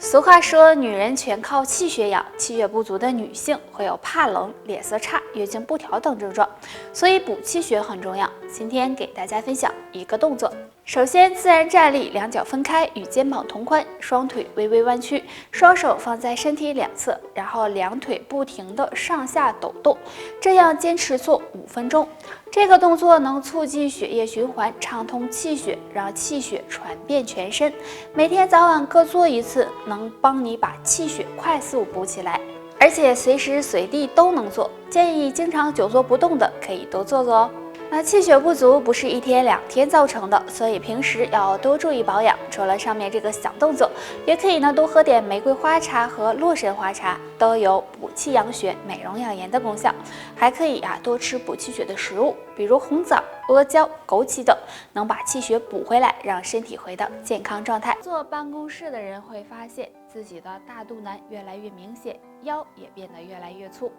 俗话说，女人全靠气血养，气血不足的女性会有怕冷、脸色差、月经不调等症状，所以补气血很重要。今天给大家分享一个动作。首先，自然站立，两脚分开，与肩膀同宽，双腿微微弯曲，双手放在身体两侧，然后两腿不停地上下抖动，这样坚持做5分钟。这个动作能促进血液循环，畅通气血，让气血传遍全身。每天早晚各做一次，能帮你把气血快速补起来，而且随时随地都能做。建议经常久坐不动的可以多做做哦。那气血不足不是1天2天造成的，所以平时要多注意保养。除了上面这个小动作，也可以多喝点玫瑰花茶和洛神花茶，都有补气养血、美容养颜的功效。还可以多吃补气血的食物，比如红枣、阿胶、枸杞等，能把气血补回来，让身体回到健康状态。坐办公室的人会发现自己的大肚腩越来越明显，腰也变得越来越粗，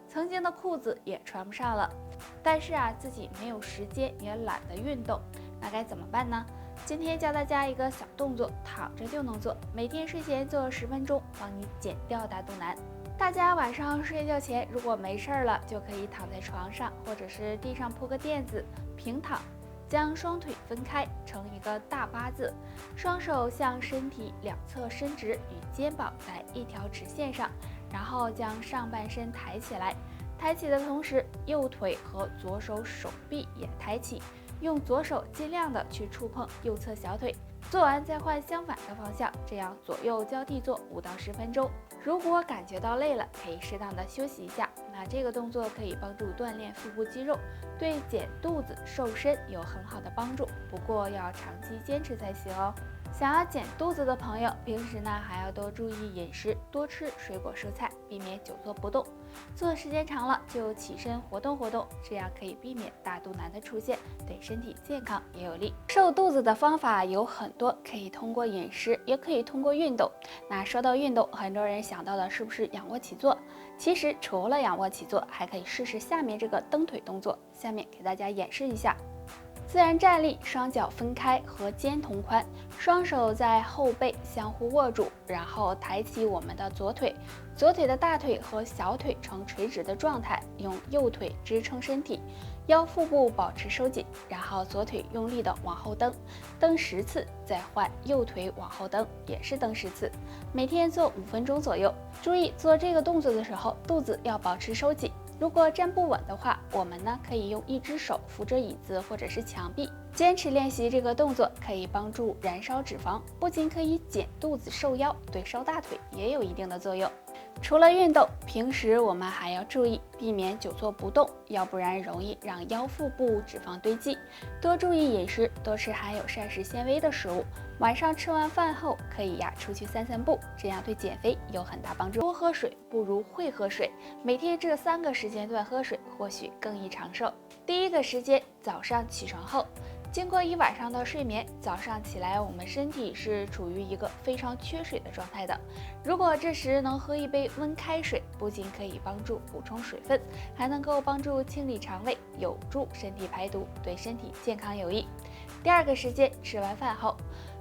曾经的裤子也穿不上了。但是自己没有时间，也懒得运动，那该怎么办呢？今天教大家一个小动作，躺着就能做，每天睡前做10分钟，帮你减掉大肚腩。大家晚上睡觉前如果没事了，就可以躺在床上，或者是地上铺个垫子，平躺，将双腿分开成一个大8字，双手向身体两侧伸直，与肩膀在一条直线上，然后将上半身抬起来。抬起的同时，右腿和左手手臂也抬起，用左手尽量的去触碰右侧小腿。做完再换相反的方向，这样左右交替做5到10分钟。如果感觉到累了，可以适当的休息一下。那这个动作可以帮助锻炼腹部肌肉，对减肚子、瘦身有很好的帮助。不过要长期坚持才行哦。想要减肚子的朋友，平时还要多注意饮食，多吃水果蔬菜，避免久坐不动。做时间长了就起身活动活动，这样可以避免大肚腩的出现，对身体健康也有利。瘦肚子的方法有很多，可以通过饮食，也可以通过运动。那说到运动，很多人想到的是不是仰卧起坐？其实除了仰卧起坐，还可以试试下面这个蹬腿动作。下面给大家演示一下。自然站立，双脚分开，和肩同宽，双手在后背相互握住，然后抬起我们的左腿，左腿的大腿和小腿呈垂直的状态，用右腿支撑身体，腰腹部保持收紧，然后左腿用力的往后蹬10次，再换右腿往后蹬，也是蹬10次。每天做5分钟左右。注意做这个动作的时候，肚子要保持收紧。如果站不稳的话，我们可以用一只手扶着椅子或者是墙壁。坚持练习这个动作可以帮助燃烧脂肪，不仅可以减肚子瘦腰，对瘦大腿也有一定的作用。除了运动，平时我们还要注意避免久坐不动，要不然容易让腰腹部脂肪堆积。多注意饮食，多吃含有膳食纤维的食物。晚上吃完饭后可以出去散散步，这样对减肥有很大帮助。多喝水不如会喝水，每天这3个时间段喝水或许更易长寿。第一个时间，早上起床后。经过1晚上的睡眠，早上起来我们身体是处于一个非常缺水的状态的。如果这时能喝一杯温开水，不仅可以帮助补充水分，还能够帮助清理肠胃，有助身体排毒，对身体健康有益。第二个时间，吃完饭后。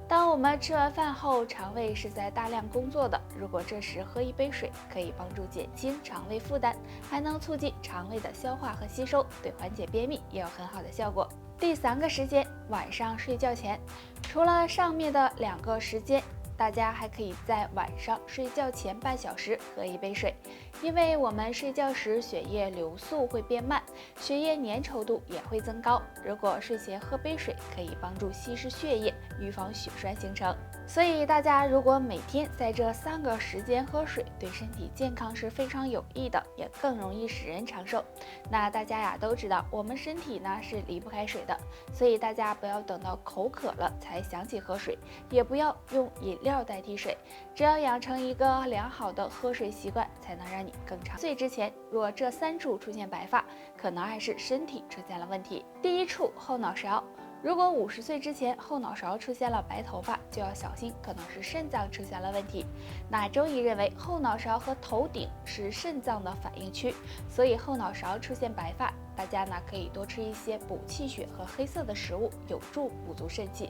当我们吃完饭后，肠胃是在大量工作的，如果这时喝一杯水，可以帮助减轻肠胃负担，还能促进肠胃的消化和吸收，对缓解便秘也有很好的效果。第3个时间，晚上睡觉前。除了上面的2个时间，大家还可以在晚上睡觉前半小时喝一杯水，因为我们睡觉时血液流速会变慢，血液粘稠度也会增高。如果睡前喝杯水，可以帮助稀释血液，预防血栓形成。所以大家如果每天在这3个时间喝水，对身体健康是非常有益的，也更容易使人长寿。那大家都知道，我们身体是离不开水的，所以大家不要等到口渴了才想起喝水，也不要用饮料代替水，只要养成一个良好的喝水习惯，才能让你更长。岁之前，若这3处出现白发，可能还是身体出现了问题。第1处，后脑勺。如果50岁之前后脑勺出现了白头发，就要小心，可能是肾脏出现了问题。那中医认为后脑勺和头顶是肾脏的反应区，所以后脑勺出现白发，大家可以多吃一些补气血和黑色的食物，有助补足肾气。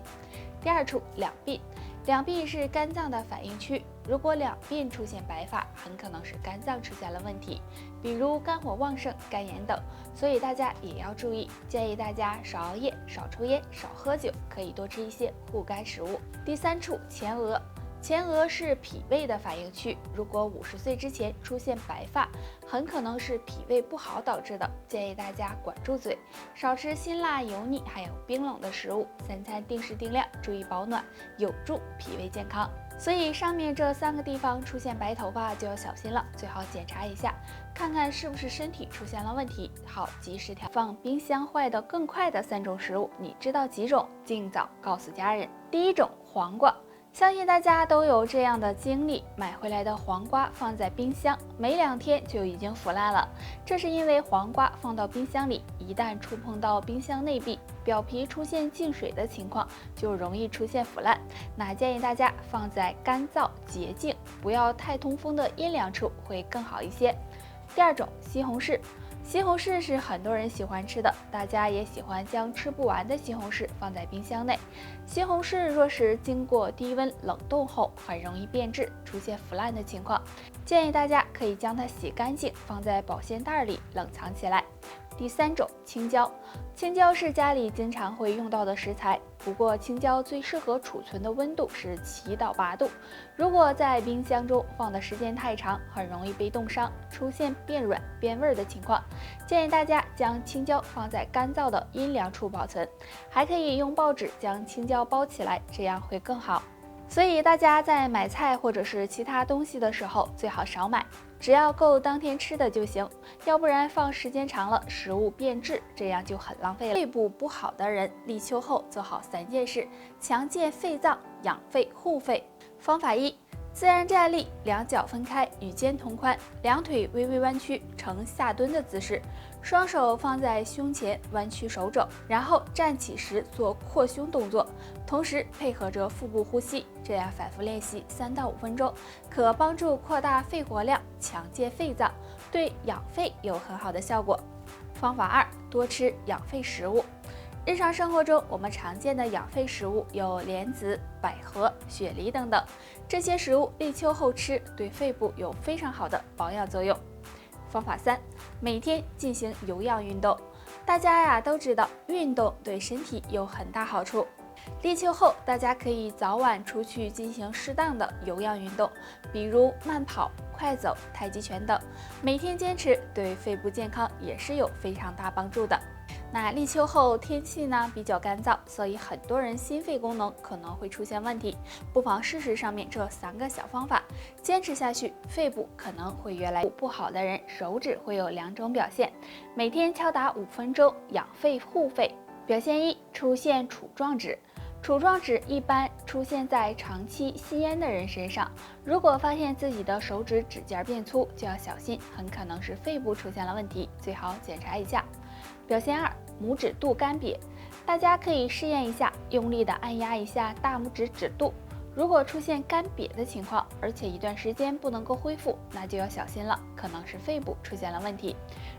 第2处，两鬓。两鬓是肝脏的反应区，如果两鬓出现白发，很可能是肝脏出现了问题，比如肝火旺盛、肝炎等，所以大家也要注意。建议大家少熬夜、少抽烟、少喝酒，可以多吃一些护肝食物。第3处前额。前额是脾胃的反应区，如果50岁之前出现白发，很可能是脾胃不好导致的。建议大家管住嘴，少吃辛辣、油腻还有冰冷的食物，3餐定时定量，注意保暖，有助脾胃健康。所以上面这3个地方出现白头发就要小心了，最好检查一下，看看是不是身体出现了问题，好及时调。放冰箱坏得更快的3种食物，你知道几种？尽早告诉家人。第1种，黄瓜。相信大家都有这样的经历，买回来的黄瓜放在冰箱，没2天就已经腐烂了。这是因为黄瓜放到冰箱里，一旦触碰到冰箱内壁，表皮出现进水的情况，就容易出现腐烂。那建议大家放在干燥、洁净、不要太通风的阴凉处会更好一些。第2种，西红柿。西红柿是很多人喜欢吃的，大家也喜欢将吃不完的西红柿放在冰箱内。西红柿若是经过低温冷冻后，很容易变质，出现腐烂的情况。建议大家可以将它洗干净，放在保鲜袋里冷藏起来。第3种，青椒。青椒是家里经常会用到的食材，不过青椒最适合储存的温度是7到8度。如果在冰箱中放的时间太长，很容易被冻伤，出现变软、变味的情况。建议大家将青椒放在干燥的阴凉处保存，还可以用报纸将青椒包起来，这样会更好。所以大家在买菜或者是其他东西的时候，最好少买，只要够当天吃的就行，要不然放时间长了，食物变质，这样就很浪费了。肺部不好的人，立秋后做好3件事，强健肺脏，养肺护肺。方法1：自然站立，两脚分开，与肩同宽，两腿微微弯曲，呈下蹲的姿势，双手放在胸前，弯曲手肘，然后站起时做扩胸动作，同时配合着腹部呼吸，这样反复练习3到5分钟，可帮助扩大肺活量，强健肺脏，对养肺有很好的效果。方法2：多吃养肺食物。日常生活中，我们常见的养肺食物有莲子、百合、雪梨等等，这些食物立秋后吃，对肺部有非常好的保养作用。方法3：每天进行有氧运动。大家呀都知道，运动对身体有很大好处。立秋后，大家可以早晚出去进行适当的有氧运动，比如慢跑、快走、太极拳等，每天坚持，对肺部健康也是有非常大帮助的。那立秋后天气呢比较干燥，所以很多人心肺功能可能会出现问题，不妨试试上面这3个小方法，坚持下去，肺部可能会越来越不好的人，手指会有2种表现，每天敲打5分钟，养肺护肺。表现1：出现杵状指。杵状指一般出现在长期吸烟的人身上，如果发现自己的手指指尖变粗，就要小心，很可能是肺部出现了问题，最好检查一下。表现2：拇指肚干瘪。大家可以试验一下，用力的按压一下大拇指指肚，如果出现干瘪的情况，而且一段时间不能够恢复，那就要小心了，可能是肺部出现了问题。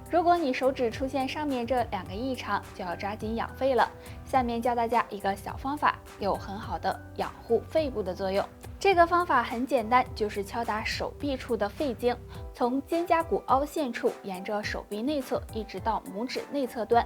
如果你手指出现上面这2个异常，就要抓紧养肺了。下面教大家一个小方法，有很好的养护肺部的作用。这个方法很简单，就是敲打手臂处的肺经，从肩胛骨凹陷处沿着手臂内侧一直到拇指内侧端。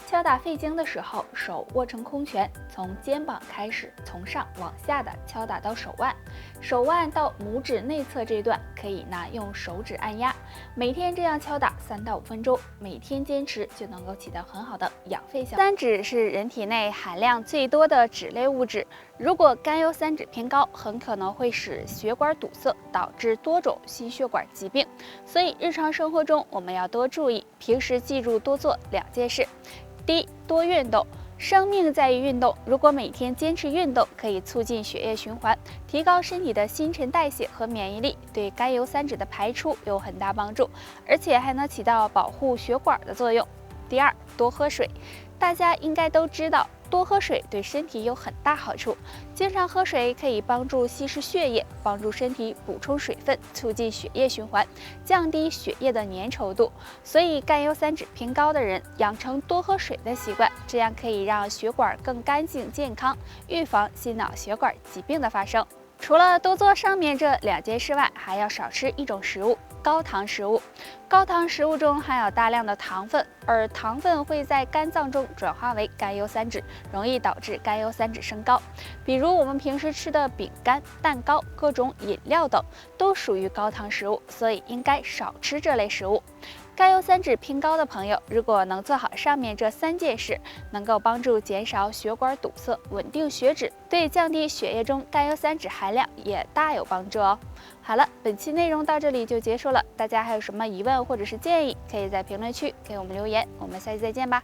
敲打肺经的时候，手握成空拳，从肩膀开始，从上往下的敲打到手腕，手腕到拇指内侧这段可以用手指按压，每天这样敲打3到5分钟，每天坚持就能够起到很好的养肺效果。3脂是人体内含量最多的脂类物质，如果甘油三酯偏高，很可能会使血管堵塞，导致多种心血管疾病。所以日常生活中我们要多注意，平时记住多做2件事。第一，多运动。生命在于运动，如果每天坚持运动，可以促进血液循环，提高身体的新陈代谢和免疫力，对甘油三酯的排出有很大帮助，而且还能起到保护血管的作用。第二，多喝水。大家应该都知道，多喝水对身体有很大好处。经常喝水可以帮助稀释血液，帮助身体补充水分，促进血液循环，降低血液的粘稠度。所以甘油三酯偏高的人养成多喝水的习惯，这样可以让血管更干净健康，预防心脑血管疾病的发生。除了多做上面这2件事外，还要少吃一种食物——高糖食物。高糖食物中含有大量的糖分，而糖分会在肝脏中转化为甘油三酯，容易导致甘油三酯升高。比如我们平时吃的饼干、蛋糕、各种饮料等，都属于高糖食物，所以应该少吃这类食物。甘油三酯偏高的朋友，如果能做好上面这3件事，能够帮助减少血管堵塞，稳定血脂，对降低血液中甘油三酯含量也大有帮助哦。好了，本期内容到这里就结束了，大家还有什么疑问或者是建议，可以在评论区给我们留言，我们下期再见吧。